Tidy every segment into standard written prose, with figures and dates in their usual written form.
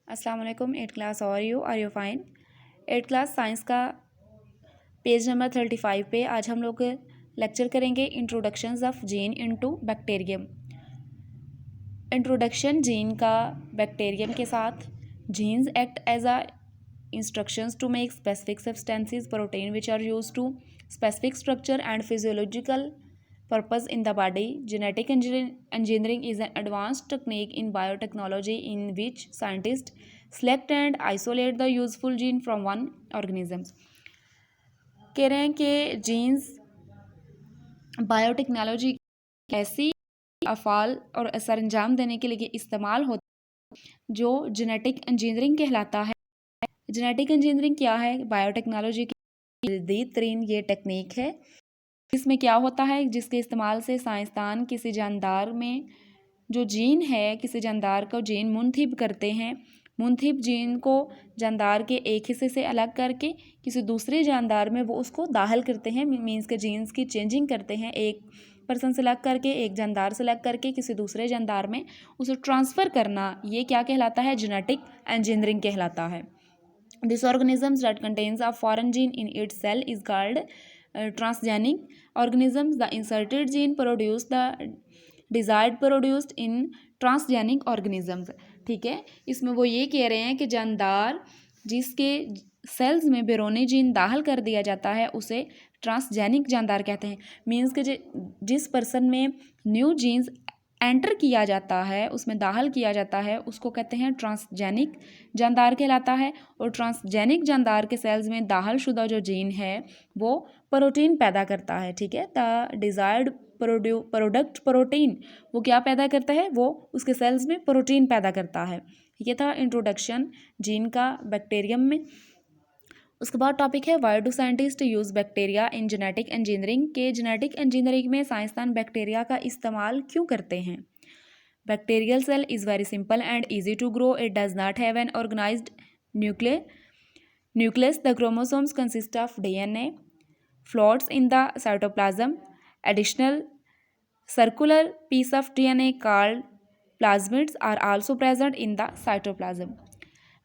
अस्सलाम वालेकुम। 8th class are you fine. 8th class science का पेज नंबर 35 पे आज हम लोग लेक्चर करेंगे introductions of gene into bacterium. Introduction gene का बैक्टीरियम के साथ। Genes act as a instructions to make specific substances protein which are use to specific structure and physiological purpose in the body. Genetic engineering is an advanced technique in biotechnology in which scientists select and isolate the useful gene from one organism. कह रहे हैं कि jeans biotechnology ऐसी अफ़ाल और असर अंजाम देने के लिए इस्तेमाल होता है जो जेनेटिक इंजीनियरिंग कहलाता है। जेनेटिक इंजीनियरिंग क्या है? बायोटेक्नोलॉजी की जदीद तरीन ये टेक्निक है। इसमें क्या होता है जिसके इस्तेमाल से साइंसदान किसी जानदार में जो जीन है, किसी जानदार का जीन मुंतखब करते हैं। मुंतखब जीन को जानदार के एक हिस्से से अलग करके किसी दूसरे जानदार में वो उसको दाखिल करते हैं। मीन्स के जीन्स की चेंजिंग करते हैं। एक पर्सन सेलेक्ट करके, एक जानदार सेलेक्ट करके किसी दूसरे जानदार में उसे ट्रांसफ़र करना, ये क्या कहलाता है? जेनेटिक इंजीनियरिंग कहलाता है। This organisms that contains a foreign gene in its cell is called transgenic organisms. The inserted gene produce the desired produced in transgenic organisms. ठीक है, इसमें वो ये कह रहे हैं कि जानदार जिसके सेल्स में बैरोनी जीन दाखिल कर दिया जाता है उसे ट्रांसजेनिक जानदार कहते हैं। मीन्स के जिस पर्सन में न्यू जीन्स एंटर किया जाता है, उसमें दाखिल किया जाता है, उसको कहते हैं ट्रांसजेनिक जानदार कहलाता है। और ट्रांसजेनिक जानदार के सेल्स में दाखिल शुदा जो जीन है वो प्रोटीन पैदा करता है। ठीक है, द डिज़ायर्ड प्रोडक्ट प्रोटीन, वो क्या पैदा करता है? वो उसके सेल्स में प्रोटीन पैदा करता है। ये था इंट्रोडक्शन जीन का बैक्टीरियम में। उसके बाद टॉपिक है why do scientist use bacteria in genetic engineering. के जेनेटिक इंजीनियरिंग में साइंसदान बैक्टीरिया का इस्तेमाल क्यों करते हैं? Bacterial cell is very simple and easy to grow. It does not have an organised nucleus. The chromosomes consist of DNA floats in the cytoplasm. Additional circular piece of DNA called plasmids are also present in the cytoplasm.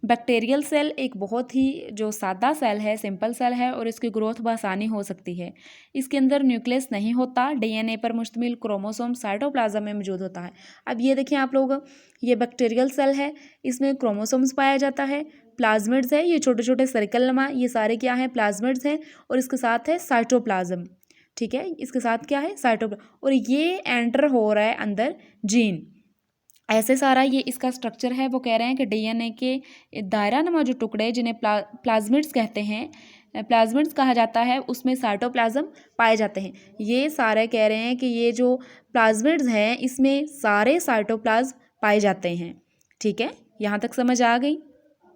Bacterial cell एक बहुत ही जो सादा cell है, simple cell है और इसकी growth बआसानी हो सकती है। इसके अंदर न्यूक्लियस नहीं होता। DNA पर मुश्तमिल क्रोमोसोम साइटोप्लाज्म में मौजूद होता है। अब ये देखें आप लोग, ये बैक्टीरियल सेल है, इसमें क्रोमोसोम्स पाया जाता है, प्लाज्मिड्स है, ये छोटे छोटे सर्कल नमा, ये सारे क्या हैं? प्लाज्मिड्स हैं। और इसके साथ है साइटोप्लाज्म। ठीक है, इसके साथ क्या है? साइटोप्लाज्म। और ये एंटर हो रहा है अंदर जीन। ऐसे सारा ये इसका स्ट्रक्चर है। वो कह रहे हैं कि DNA के दायरा नुमा जो टुकड़े जिन्हें प्लाज्मिड्स कहते हैं, प्लाज्मिड्स कहा जाता है, उसमें साइटोप्लाज्म पाए जाते हैं। ये सारे कह रहे हैं कि ये जो प्लाज्मिड्स हैं इसमें सारे साइटोप्लाज्म पाए जाते हैं। ठीक है, यहाँ तक समझ आ गई?